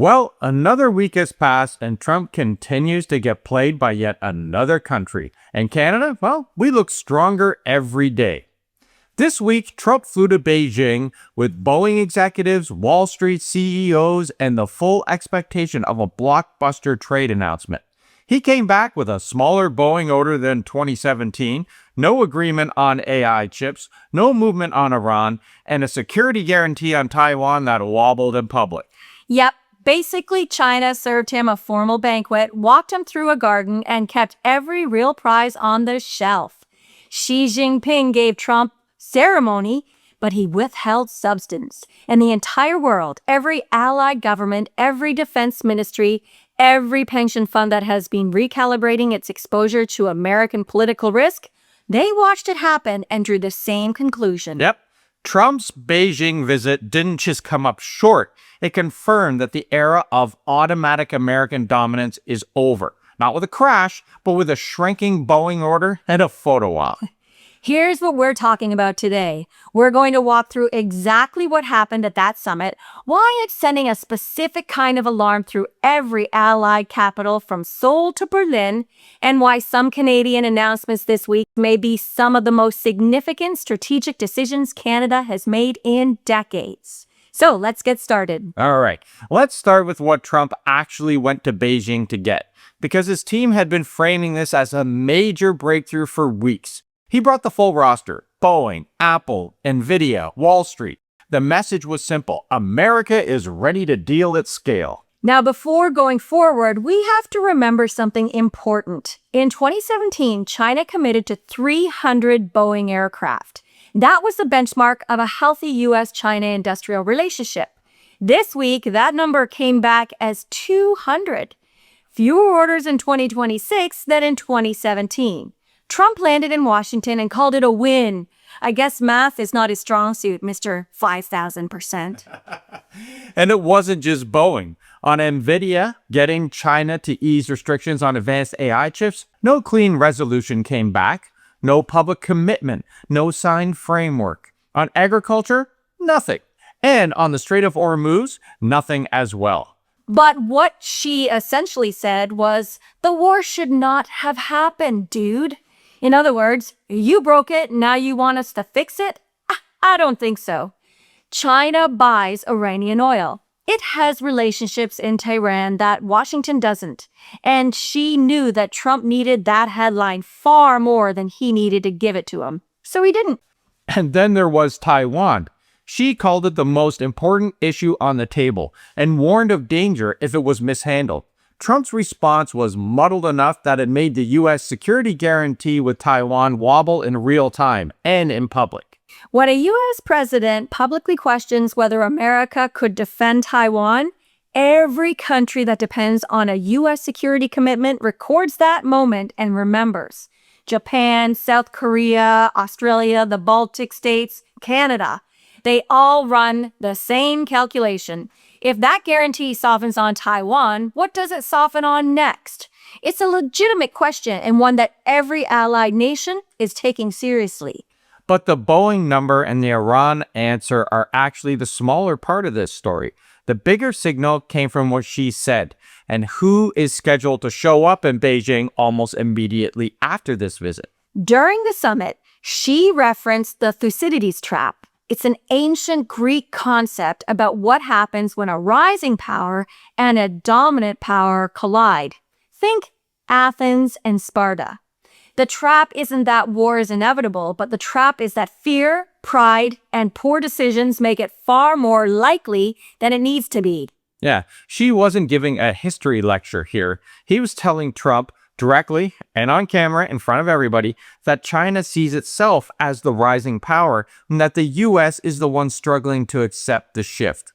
Well, another week has passed and Trump continues to get played by yet another country. And Canada, well, we look stronger every day. This week, Trump flew to Beijing with Boeing executives, Wall Street CEOs, and the full expectation of a blockbuster trade announcement. He came back with a smaller Boeing order than 2017, no agreement on AI chips, no movement on Iran, and a security guarantee on Taiwan that wobbled in public. Yep. Basically, China served him a formal banquet, walked him through a garden, and kept every real prize on the shelf. Xi Jinping gave Trump ceremony, but he withheld substance. And the entire world, every allied government, every defense ministry, every pension fund that has been recalibrating its exposure to American political risk, they watched it happen and drew the same conclusion. Yep. Trump's Beijing visit didn't just come up short. It confirmed that the era of automatic American dominance is over. Not with a crash, but with a shrinking Boeing order and a photo op. Here's what we're talking about today. We're going to walk through exactly what happened at that summit, why it's sending a specific kind of alarm through every allied capital from Seoul to Berlin, and why some Canadian announcements this week may be some of the most significant strategic decisions Canada has made in decades. So let's get started. All right, let's start with what Trump actually went to Beijing to get, because his team had been framing this as a major breakthrough for weeks. He brought the full roster: Boeing, Apple, Nvidia, Wall Street. The message was simple: America is ready to deal at scale. Now, before going forward, we have to remember something important. In 2017, China committed to 300 Boeing aircraft. That was the benchmark of a healthy U.S.-China industrial relationship. This week, that number came back as 200. Fewer orders in 2026 than in 2017. Trump landed in Washington and called it a win. I guess math is not his strong suit, Mr. 5,000%. And it wasn't just Boeing. On Nvidia, getting China to ease restrictions on advanced AI chips, no clean resolution came back. No public commitment, no signed framework. On agriculture, nothing. And on the Strait of Hormuz, nothing as well. But what she essentially said was, the war should not have happened, dude. In other words, you broke it, now you want us to fix it? I don't think so. China buys Iranian oil. It has relationships in Tehran that Washington doesn't. And she knew that Trump needed that headline far more than he needed to give it to him. So he didn't. And then there was Taiwan. She called it the most important issue on the table and warned of danger if it was mishandled. Trump's response was muddled enough that it made the U.S. security guarantee with Taiwan wobble in real time and in public. When a U.S. president publicly questions whether America could defend Taiwan, every country that depends on a U.S. security commitment records that moment and remembers. Japan, South Korea, Australia, the Baltic states, Canada, they all run the same calculation. If that guarantee softens on Taiwan, what does it soften on next? It's a legitimate question and one that every allied nation is taking seriously. But the Boeing number and the Iran answer are actually the smaller part of this story. The bigger signal came from what she said, and who is scheduled to show up in Beijing almost immediately after this visit. During the summit, she referenced the Thucydides Trap. It's an ancient Greek concept about what happens when a rising power and a dominant power collide. Think Athens and Sparta. The trap isn't that war is inevitable, but the trap is that fear, pride, and poor decisions make it far more likely than it needs to be. Yeah, she wasn't giving a history lecture here. He was telling Trump directly and on camera in front of everybody that China sees itself as the rising power and that the U.S. is the one struggling to accept the shift.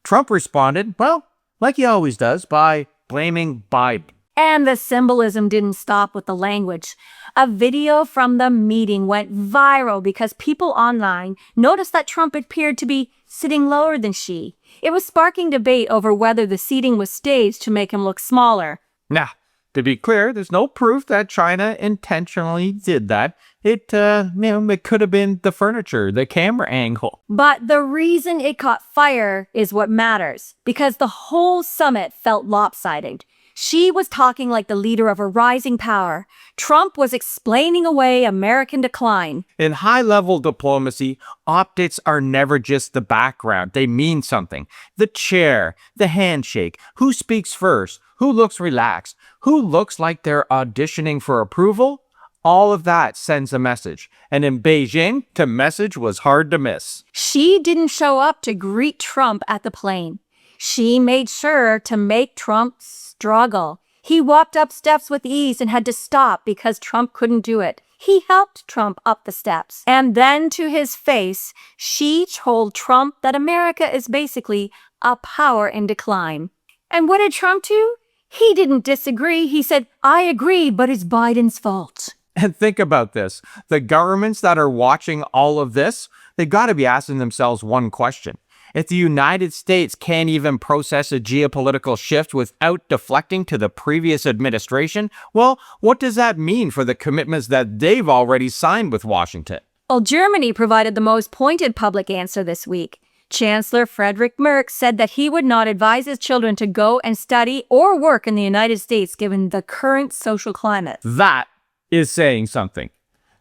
Trump responded, well, like he always does, by blaming Biden. And the symbolism didn't stop with the language. A video from the meeting went viral because people online noticed that Trump appeared to be sitting lower than Xi. It was sparking debate over whether the seating was staged to make him look smaller. Nah, to be clear, there's no proof that China intentionally did that. It could have been the furniture, the camera angle. But the reason it caught fire is what matters, because the whole summit felt lopsided. She was talking like the leader of a rising power. Trump was explaining away American decline. In high-level diplomacy, optics are never just the background. They mean something. The chair, the handshake, who speaks first, who looks relaxed, who looks like they're auditioning for approval. All of that sends a message. And in Beijing, the message was hard to miss. She didn't show up to greet Trump at the plane. She made sure to make Trump struggle. He walked up steps with ease and had to stop because Trump couldn't do it. He helped Trump up the steps. And then to his face, she told Trump that America is basically a power in decline. And what did Trump do? He didn't disagree. He said, I agree, but it's Biden's fault. And think about this. The governments that are watching all of this, they've got to be asking themselves one question. If the United States can't even process a geopolitical shift without deflecting to the previous administration, well, what does that mean for the commitments that they've already signed with Washington? Well, Germany provided the most pointed public answer this week. Chancellor Friedrich Merz said that he would not advise his children to go and study or work in the United States given the current social climate. That is saying something.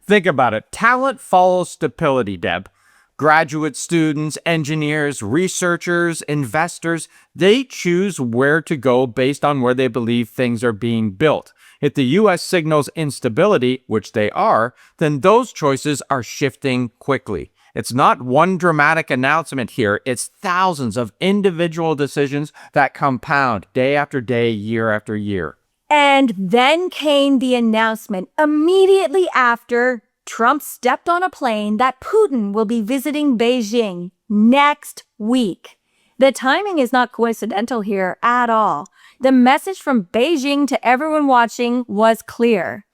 Think about it. Talent follows stability, Deb. Graduate students, engineers, researchers, investors, they choose where to go based on where they believe things are being built. If the U.S. signals instability, which they are, then those choices are shifting quickly. It's not one dramatic announcement here. It's thousands of individual decisions that compound day after day, year after year. And then came the announcement immediately after Trump stepped on a plane that Putin will be visiting Beijing next week. The timing is not coincidental here at all. The message from Beijing to everyone watching was clear.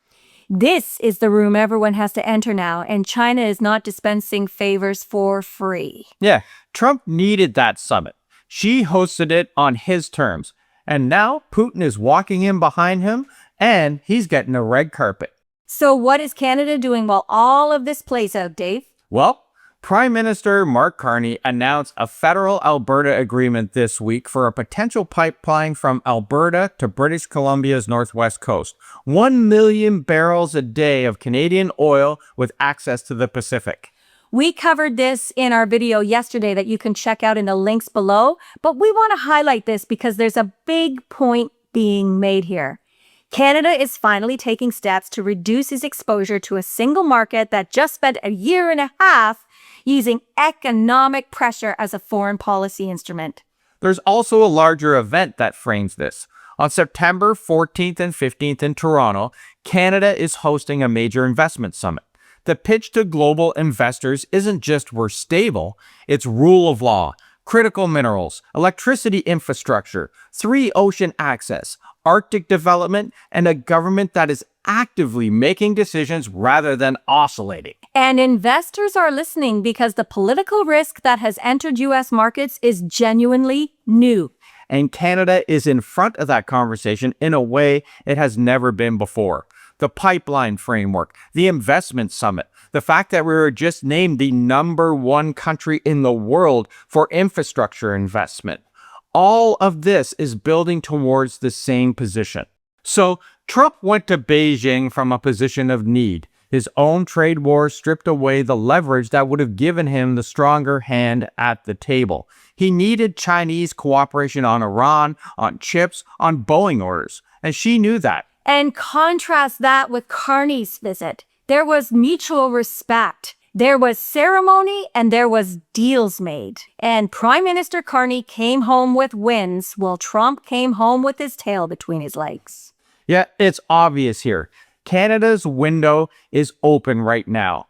This is the room everyone has to enter now, and China is not dispensing favors for free. Yeah, Trump needed that summit. She hosted it on his terms. And now Putin is walking in behind him, and he's getting a red carpet. So what is Canada doing while all of this plays out, Dave? Well, Prime Minister Mark Carney announced a federal-Alberta agreement this week for a potential pipeline from Alberta to British Columbia's northwest coast. 1 million barrels a day of Canadian oil with access to the Pacific. We covered this in our video yesterday that you can check out in the links below, but we want to highlight this because there's a big point being made here. Canada is finally taking steps to reduce its exposure to a single market that just spent a year and a half using economic pressure as a foreign policy instrument. There's also a larger event that frames this. On September 14th and 15th in Toronto, Canada is hosting a major investment summit. The pitch to global investors isn't just we're stable, it's rule of law, critical minerals, electricity infrastructure, 3 ocean access, Arctic development, and a government that is actively making decisions rather than oscillating. And investors are listening because the political risk that has entered U.S. markets is genuinely new. And Canada is in front of that conversation in a way it has never been before. The pipeline framework, the investment summit, the fact that we were just named the #1 country in the world for infrastructure investment. All of this is building towards the same position. So Trump went to Beijing from a position of need. His own trade war stripped away the leverage that would have given him the stronger hand at the table. He needed Chinese cooperation on Iran, on chips, on Boeing orders, and she knew that. And contrast that with Carney's visit. There was mutual respect. There was ceremony and there was deals made. And Prime Minister Carney came home with wins while Trump came home with his tail between his legs. Yeah, it's obvious here. Canada's window is open right now.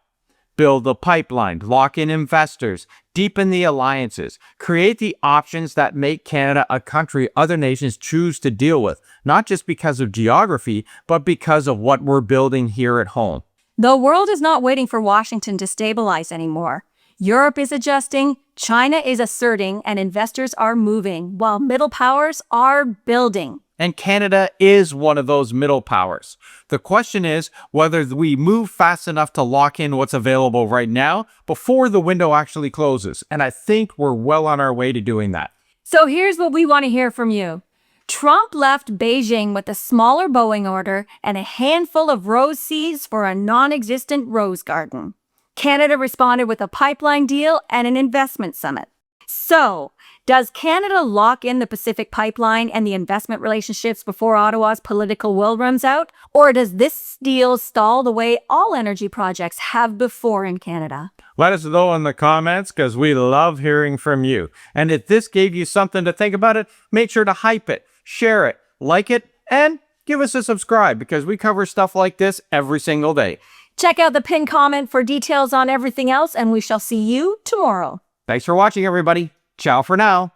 Build the pipeline, lock in investors, deepen the alliances, create the options that make Canada a country other nations choose to deal with, not just because of geography, but because of what we're building here at home. The world is not waiting for Washington to stabilize anymore. Europe is adjusting, China is asserting, and investors are moving, while middle powers are building. And Canada is one of those middle powers. The question is whether we move fast enough to lock in what's available right now before the window actually closes. And I think we're well on our way to doing that. So here's what we want to hear from you. Trump left Beijing with a smaller Boeing order and a handful of rose seeds for a non-existent rose garden. Canada responded with a pipeline deal and an investment summit. So, does Canada lock in the Pacific Pipeline and the investment relationships before Ottawa's political will runs out? Or does this deal stall the way all energy projects have before in Canada? Let us know in the comments because we love hearing from you. And if this gave you something to think about it, make sure to hype it, share it, like it, and give us a subscribe because we cover stuff like this every single day. Check out the pinned comment for details on everything else, and we shall see you tomorrow. Thanks for watching, everybody. Ciao for now.